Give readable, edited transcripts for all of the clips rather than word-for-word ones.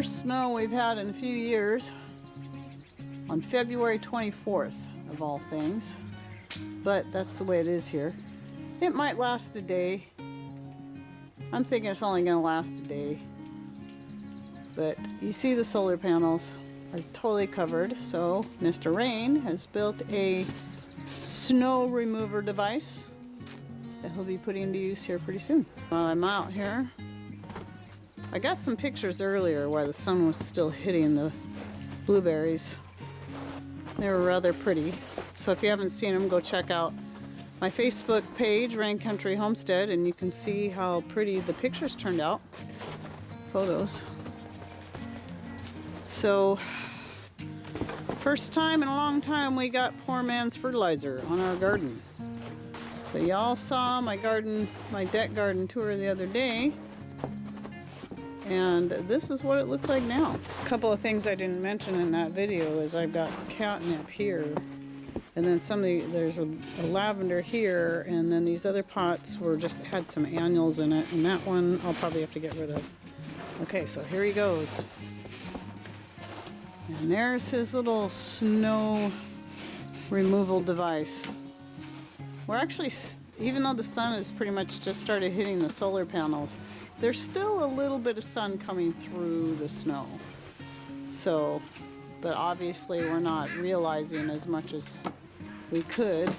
first snow we've had in a few years on February 24th of all things, but that's the way it is here. It might last a day. I'm thinking it's only going to last a day, but you see the solar panels are totally covered, so Mr. Rain has built a snow remover device that he'll be putting to use here pretty soon. While I'm out here, I got some pictures earlier where the sun was still hitting the blueberries. They were rather pretty. So if you haven't seen them, go check out my Facebook page, Rain Country Homestead, and you can see how pretty the pictures turned out. Photos. So, first time in a long time we got poor man's fertilizer on our garden. So y'all saw my garden, my deck garden tour the other day. And this is what it looks like now. A couple of things I didn't mention in that video is I've got catnip here, and then there's a lavender here, and then these other pots had some annuals in it, and that one I'll probably have to get rid of. Okay, so here he goes. And there's his little snow removal device. We're actually, even though the sun has pretty much just started hitting the solar panels, there's still a little bit of sun coming through the snow. So, but obviously we're not realizing as much as we could.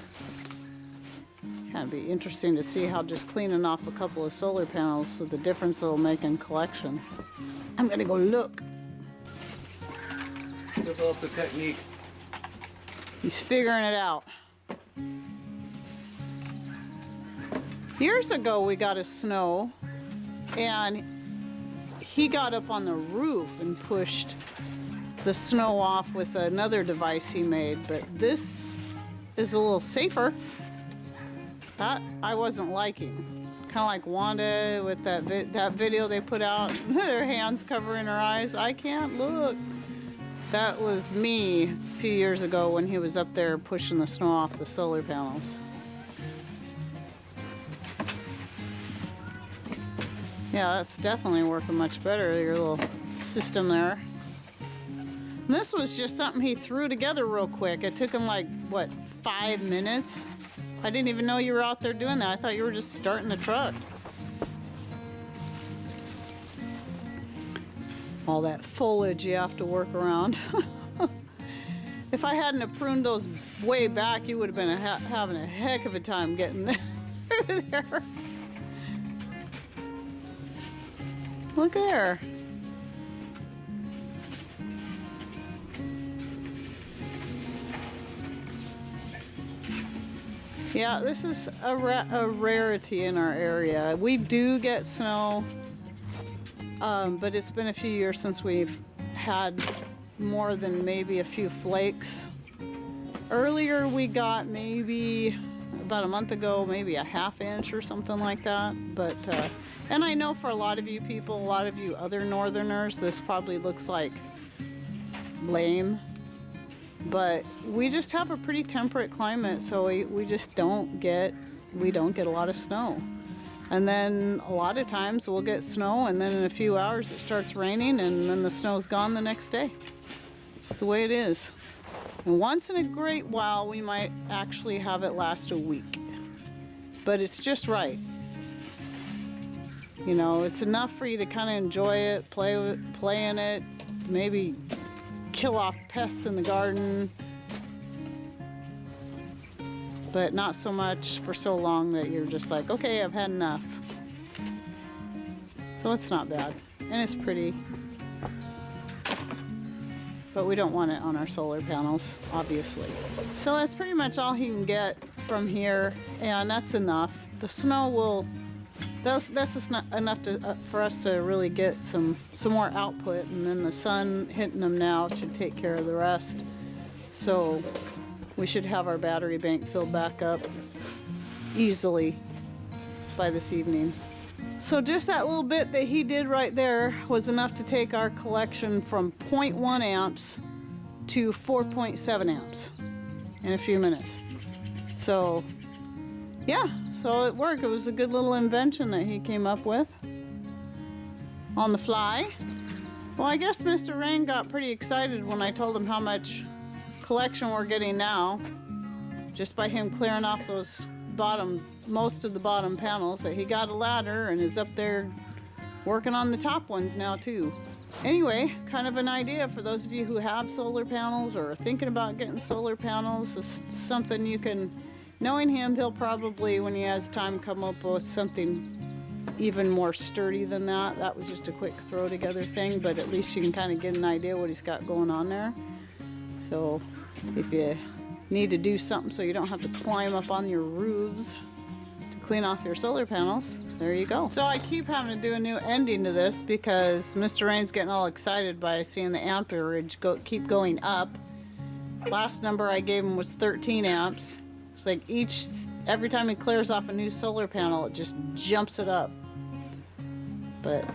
Kind of be interesting to see how just cleaning off a couple of solar panels, so the difference it'll make in collection. I'm gonna go look. Develop the technique. He's figuring it out. Years ago we got a snow, and he got up on the roof and pushed the snow off with another device he made, but this is a little safer. That I wasn't liking. Kind of like Wanda with that video they put out, her hands covering her eyes. I can't look. That was me a few years ago when he was up there pushing the snow off the solar panels. Yeah, that's definitely working much better, your little system there. And this was just something he threw together real quick. It took him like, what, 5 minutes? I didn't even know you were out there doing that. I thought you were just starting the truck. All that foliage you have to work around. If I hadn't have pruned those way back, you would have been having a heck of a time getting through there. Look there. Yeah, this is a rarity in our area. We do get snow, but it's been a few years since we've had more than maybe a few flakes. Earlier we got maybe about a month ago, maybe a ½ inch or something like that. But and I know for a lot of you people, a lot of you other northerners, this probably looks like lame. But we just have a pretty temperate climate, so we just don't get a lot of snow. And then a lot of times we'll get snow, and then in a few hours it starts raining, and then the snow's gone the next day. It's the way it is. And once in a great while we might actually have it last a week. But it's just right. You know, it's enough for you to kind of enjoy it, play in it, maybe kill off pests in the garden, but not so much for so long that you're just like, okay, I've had enough. So it's not bad, and it's pretty, but we don't want it on our solar panels, obviously. So that's pretty much all he can get from here, and that's enough. The snow will, that's just not enough for us to really get some more output, and then the sun hitting them now should take care of the rest. So we should have our battery bank filled back up easily by this evening. So just that little bit that he did right there was enough to take our collection from 0.1 amps to 4.7 amps in a few minutes. So yeah, so it worked. It was a good little invention that he came up with on the fly. Well, I guess Mr. Rain got pretty excited when I told him how much collection we're getting now, just by him clearing off those most of the bottom panels, that he got a ladder and is up there working on the top ones now too. Anyway, kind of an idea for those of you who have solar panels or are thinking about getting solar panels. Is something you can, knowing him, he'll probably, when he has time, come up with something even more sturdy than that. That was just a quick throw together thing, but at least you can kind of get an idea what he's got going on there. So if you need to do something so you don't have to climb up on your roofs to clean off your solar panels, there you go. So I keep having to do a new ending to this because Mr. Rain's getting all excited by seeing the amperage keep going up. Last number I gave him was 13 amps. It's like every time he clears off a new solar panel, it just jumps it up. But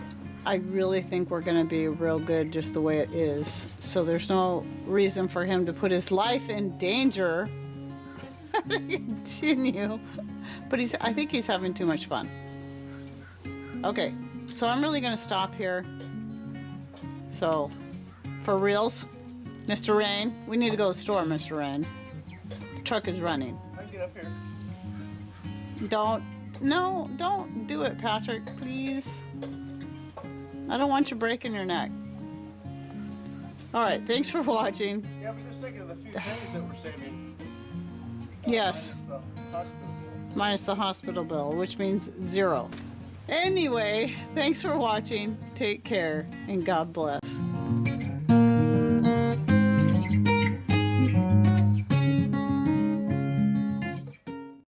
I really think we're gonna be real good just the way it is. So there's no reason for him to put his life in danger to continue. But I think he's having too much fun. Okay, so I'm really gonna stop here. So, for reals, Mr. Rain, we need to go to the store, Mr. Rain. The truck is running. I can get up here. Don't do it, Patrick, please. I don't want you breaking your neck. All right, thanks for watching. Yeah, but just think of the few pennies that we're saving. Yes. Minus the hospital bill, which means 0. Anyway, thanks for watching. Take care and God bless.